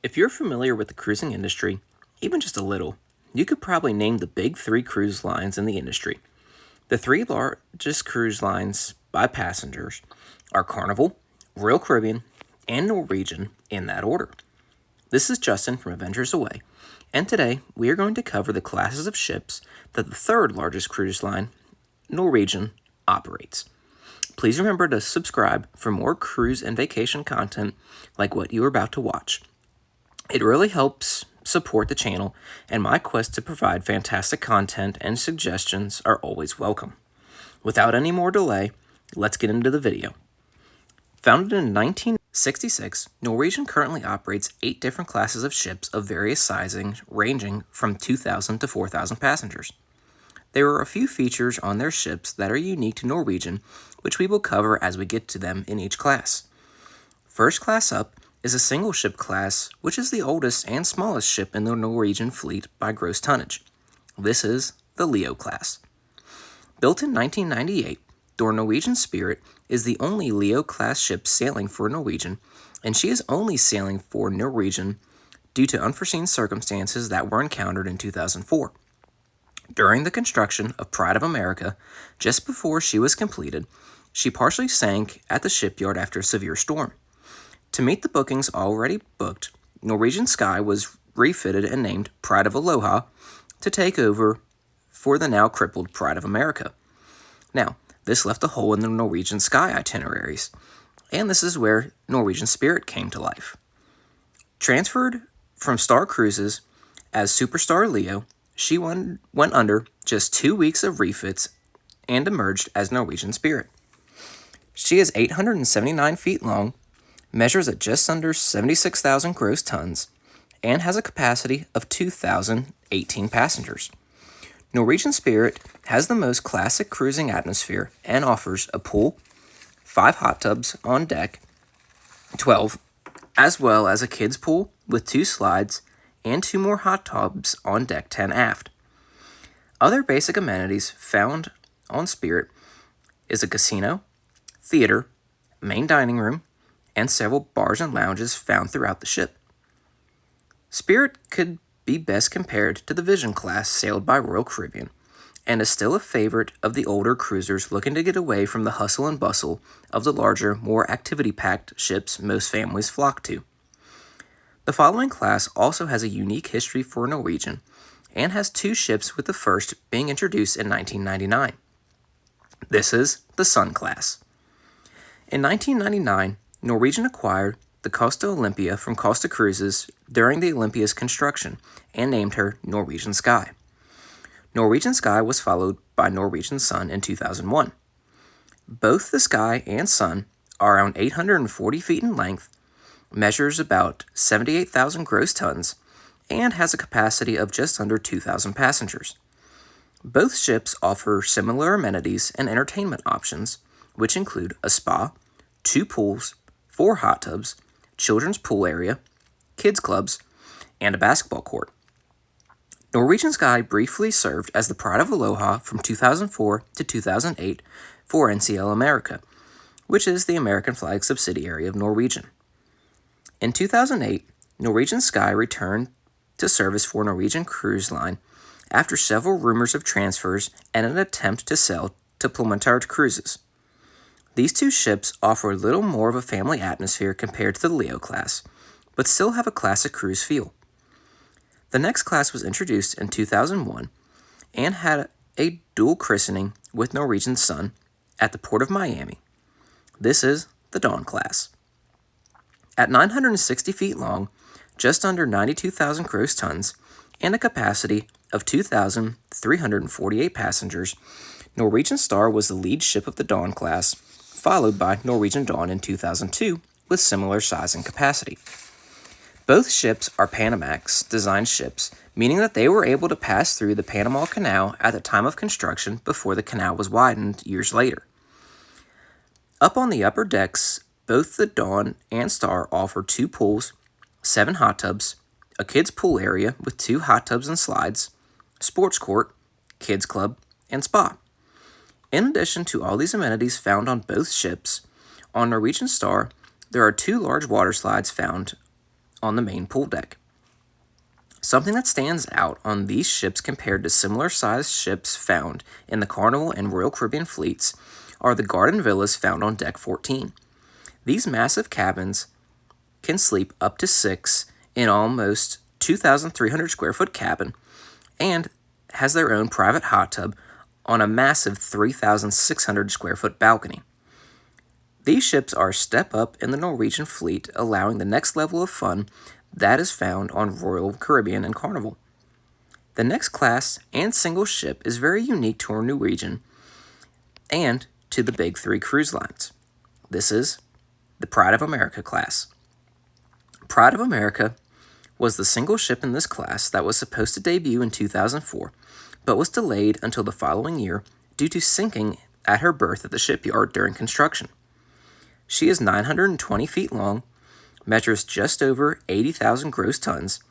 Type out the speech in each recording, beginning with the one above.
If you're familiar with the cruising industry, even just a little, you could probably name the big three cruise lines in the industry. The three largest cruise lines by passengers are Carnival, Royal Caribbean, and Norwegian in that order. This is Justin from Adventures Away, and today we are going to cover the classes of ships that the third largest cruise line, Norwegian, operates. Please remember to subscribe for more cruise and vacation content like what you are about to watch. It really helps support the channel, and my quest to provide fantastic content and suggestions are always welcome. Without any more delay, let's get into the video. Founded in 1966, Norwegian currently operates 8 different classes of ships of various sizings ranging from 2,000 to 4,000 passengers. There are a few features on their ships that are unique to Norwegian, which we will cover as we get to them in each class. First class up is a single ship class, which is the oldest and smallest ship in the Norwegian fleet by gross tonnage. This is the Leo class. Built in 1998, the Norwegian Spirit is the only Leo class ship sailing for Norwegian, and she is only sailing for Norwegian due to unforeseen circumstances that were encountered in 2004. During the construction of Pride of America, just before she was completed, she partially sank at the shipyard after a severe storm. To meet the bookings already booked, Norwegian Sky was refitted and named Pride of Aloha to take over for the now crippled Pride of America. Now, this left a hole in the Norwegian Sky itineraries, and this is where Norwegian Spirit came to life. Transferred from Star Cruises as Superstar Leo, she went under just 2 weeks of refits and emerged as Norwegian Spirit. She is 879 feet long, measures at just under 76,000 gross tons, and has a capacity of 2,018 passengers. Norwegian Spirit has the most classic cruising atmosphere and offers a pool, 5 hot tubs on deck, 12, as well as a kids pool with 2 slides and 2 more hot tubs on deck 10 aft. Other basic amenities found on Spirit is a casino, theater, main dining room, and several bars and lounges found throughout the ship. Spirit could be best compared to the Vision class sailed by Royal Caribbean, and is still a favorite of the older cruisers looking to get away from the hustle and bustle of the larger, more activity-packed ships most families flock to. The following class also has a unique history for Norwegian, and has 2 ships, with the first being introduced in 1999. This is the Sun class. In 1999, Norwegian acquired the Costa Olympia from Costa Cruises during the Olympia's construction and named her Norwegian Sky. Norwegian Sky was followed by Norwegian Sun in 2001. Both the Sky and Sun are around 840 feet in length, measures about 78,000 gross tons, and has a capacity of just under 2,000 passengers. Both ships offer similar amenities and entertainment options, which include a spa, 2 pools, 4 hot tubs, children's pool area, kids clubs, and a basketball court. Norwegian Sky briefly served as the Pride of Aloha from 2004 to 2008 for NCL America, which is the American flag subsidiary of Norwegian. In 2008, Norwegian Sky returned to service for Norwegian Cruise Line after several rumors of transfers and an attempt to sell to Prima Cruises. These 2 ships offer a little more of a family atmosphere compared to the Leo class, but still have a classic cruise feel. The next class was introduced in 2001 and had a dual christening with Norwegian Sun at the Port of Miami. This is the Dawn class. At 960 feet long, just under 92,000 gross tons, and a capacity of 2,348 passengers, Norwegian Star was the lead ship of the Dawn class, followed by Norwegian Dawn in 2002 with similar size and capacity. Both ships are Panamax designed ships, meaning that they were able to pass through the Panama Canal at the time of construction before the canal was widened years later. Up on the upper decks, both the Dawn and Star offer 2 pools, 7 hot tubs, a kids pool area with 2 hot tubs and slides, sports court, kids club, and spa. In addition to all these amenities found on both ships, on Norwegian Star, there are 2 large water slides found on the main pool deck. Something that stands out on these ships compared to similar sized ships found in the Carnival and Royal Caribbean fleets are the garden villas found on Deck 14. These massive cabins can sleep up to 6 in almost 2,300 square foot cabin and has their own private hot tub on a massive 3,600 square foot balcony. These ships are a step up in the Norwegian fleet, allowing the next level of fun that is found on Royal Caribbean and Carnival. The next class and single ship is very unique to our Norwegian and to the big three cruise lines. This is the Pride of America class. Pride of America was the single ship in this class that was supposed to debut in 2004, but was delayed until the following year due to sinking at her berth at the shipyard during construction. She is 920 feet long, measures just over 80,000 gross tons,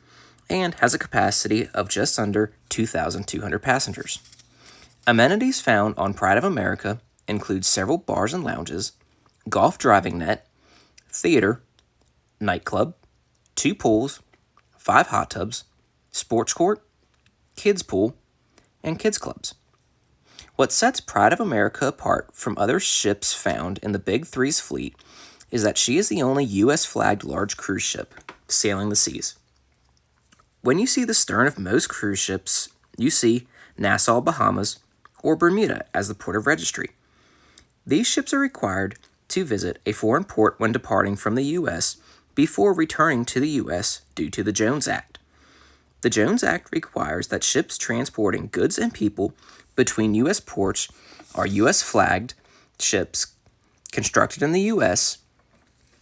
and has a capacity of just under 2,200 passengers. Amenities found on Pride of America include several bars and lounges, golf driving net, theater, nightclub, 2 pools, 5 hot tubs, sports court, kids pool, and kids clubs. What sets Pride of America apart from other ships found in the Big Three's fleet is that she is the only U.S.-flagged large cruise ship sailing the seas. When you see the stern of most cruise ships, you see Nassau, Bahamas, or Bermuda as the port of registry. These ships are required to visit a foreign port when departing from the U.S. before returning to the U.S. due to the Jones Act. The Jones Act requires that ships transporting goods and people between U.S. ports are U.S.-flagged ships constructed in the U.S.,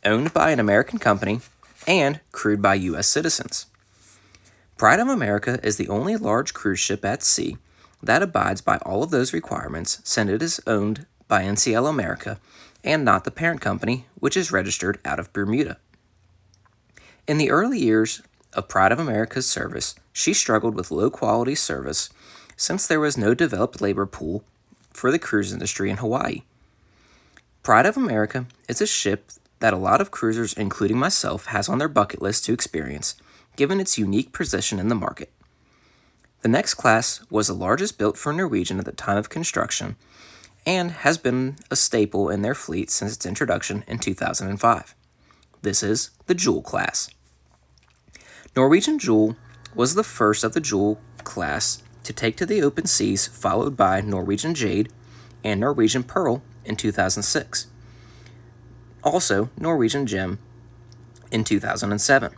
owned by an American company, and crewed by U.S. citizens. Pride of America is the only large cruise ship at sea that abides by all of those requirements since it is owned by NCL America and not the parent company, which is registered out of Bermuda. In the early years of Pride of America's service, she struggled with low-quality service since there was no developed labor pool for the cruise industry in Hawaii. Pride of America is a ship that a lot of cruisers, including myself, has on their bucket list to experience, given its unique position in the market. The next class was the largest built for Norwegian at the time of construction and has been a staple in their fleet since its introduction in 2005. This is the Jewel class. Norwegian Jewel was the first of the Jewel class to take to the open seas, followed by Norwegian Jade and Norwegian Pearl in 2006. Also, Norwegian Gem in 2007.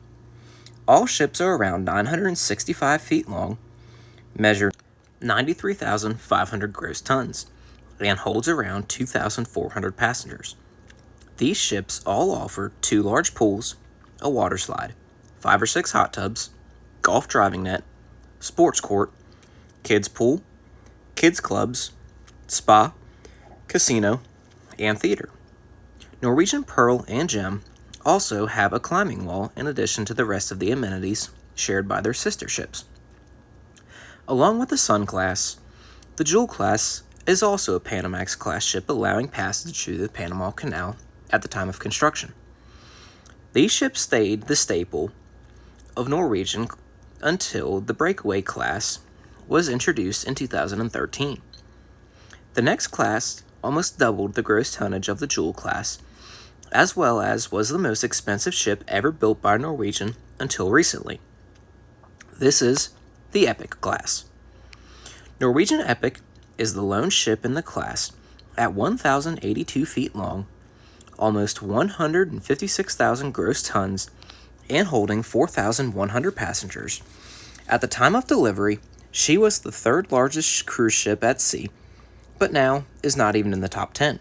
All ships are around 965 feet long, measure 93,500 gross tons, and holds around 2,400 passengers. These ships all offer 2 large pools, a water slide, 5 or 6 hot tubs, golf driving net, sports court, kids pool, kids clubs, spa, casino, and theater. Norwegian Pearl and Gem also have a climbing wall in addition to the rest of the amenities shared by their sister ships. Along with the Sun class, the Jewel class is also a Panamax class ship allowing passage through the Panama Canal at the time of construction. These ships stayed the staple of Norwegian until the Breakaway class was introduced in 2013. The next class almost doubled the gross tonnage of the Jewel class, as well as was the most expensive ship ever built by Norwegian until recently. This is the Epic class. Norwegian Epic is the lone ship in the class at 1,082 feet long, almost 156,000 gross tons, and holding 4,100 passengers. At the time of delivery, she was the 3rd largest cruise ship at sea, but now is not even in the top 10.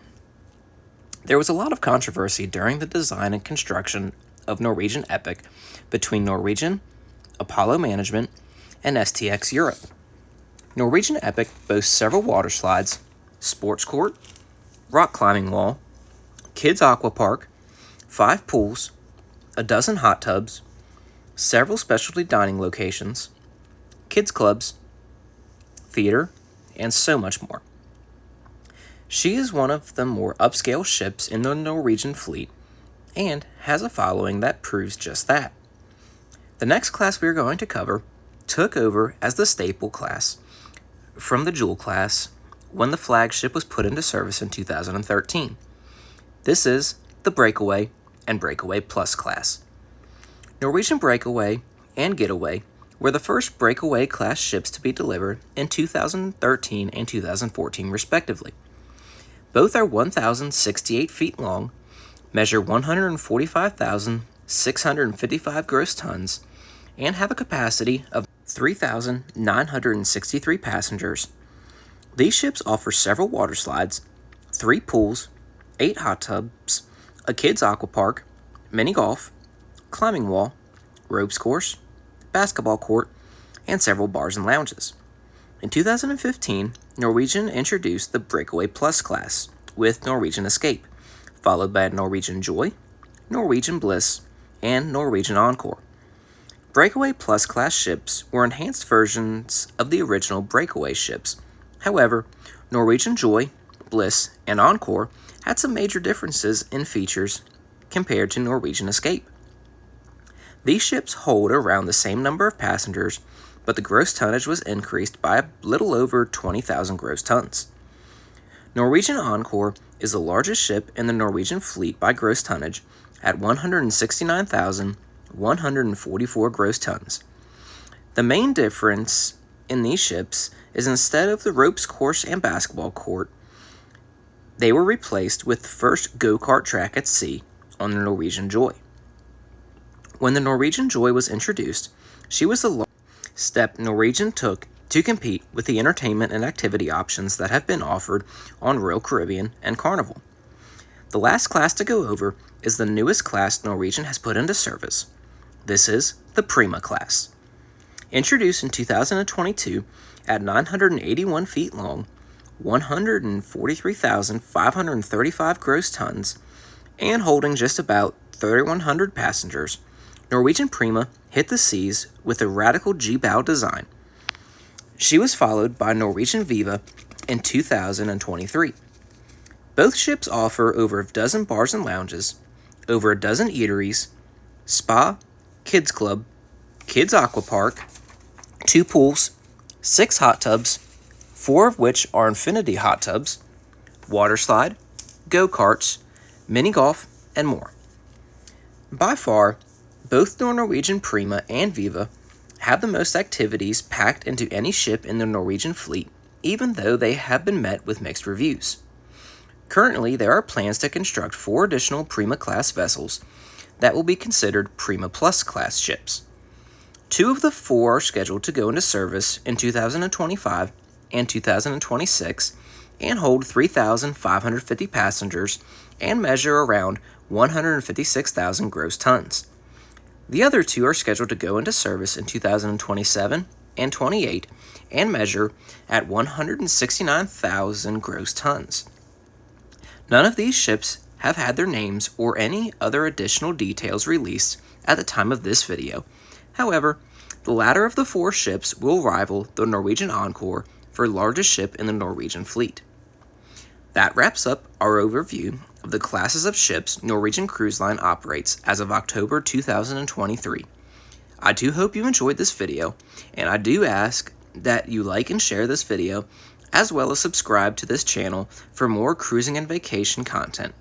There was a lot of controversy during the design and construction of Norwegian Epic between Norwegian, Apollo Management, and STX Europe. Norwegian Epic boasts several water slides, sports court, rock climbing wall, kids aqua park, 5 pools, a dozen hot tubs, several specialty dining locations, kids clubs, theater, and so much more. She is one of the more upscale ships in the Norwegian fleet and has a following that proves just that. The next class we are going to cover took over as the staple class from the Jewel class when the flagship was put into service in 2013. This is the Breakaway and Breakaway Plus class. Norwegian Breakaway and Getaway were the first Breakaway class ships to be delivered in 2013 and 2014 respectively. Both are 1,068 feet long, measure 145,655 gross tons, and have a capacity of 3,963 passengers. These ships offer several water slides, 3 pools, 8 hot tubs, a kids' aqua park, mini golf, climbing wall, ropes course, basketball court, and several bars and lounges. In 2015, Norwegian introduced the Breakaway Plus class with Norwegian Escape, followed by Norwegian Joy, Norwegian Bliss, and Norwegian Encore. Breakaway Plus class ships were enhanced versions of the original Breakaway ships. However, Norwegian Joy, Bliss, and Encore had some major differences in features compared to Norwegian Escape. These ships hold around the same number of passengers, but the gross tonnage was increased by a little over 20,000 gross tons. Norwegian Encore is the largest ship in the Norwegian fleet by gross tonnage at 169,144 gross tons. The main difference in these ships is instead of the ropes course and basketball court, they were replaced with the first go-kart track at sea on the Norwegian Joy. When the Norwegian Joy was introduced, she was the largest step Norwegian took to compete with the entertainment and activity options that have been offered on Royal Caribbean and Carnival. The last class to go over is the newest class Norwegian has put into service. This is the Prima class. Introduced in 2022 at 981 feet long, 143,535 gross tons, and holding just about 3,100 passengers, Norwegian Prima hit the seas with a radical G-bow design. She was followed by Norwegian Viva in 2023. Both ships offer over a dozen bars and lounges, over a dozen eateries, spa, kids club, kids aqua park, 2 pools, 6 hot tubs, 4 of which are infinity hot tubs, water slide, go-karts, mini golf, and more. By far, both the Norwegian Prima and Viva have the most activities packed into any ship in the Norwegian fleet, even though they have been met with mixed reviews. Currently, there are plans to construct 4 additional Prima-class vessels that will be considered Prima Plus class ships. 2 of the 4 are scheduled to go into service in 2025 and 2026 and hold 3,550 passengers and measure around 156,000 gross tons. The other 2 are scheduled to go into service in 2027 and 28 and measure at 169,000 gross tons. None of these ships have had their names or any other additional details released at the time of this video. However, the latter of the 4 ships will rival the Norwegian Encore for largest ship in the Norwegian fleet. That wraps up our overview of the classes of ships Norwegian Cruise Line operates as of October 2023. I do hope you enjoyed this video, and I do ask that you like and share this video, as well as subscribe to this channel for more cruising and vacation content.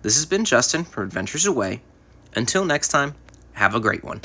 This has been Justin from Adventures Away. Until next time, have a great one.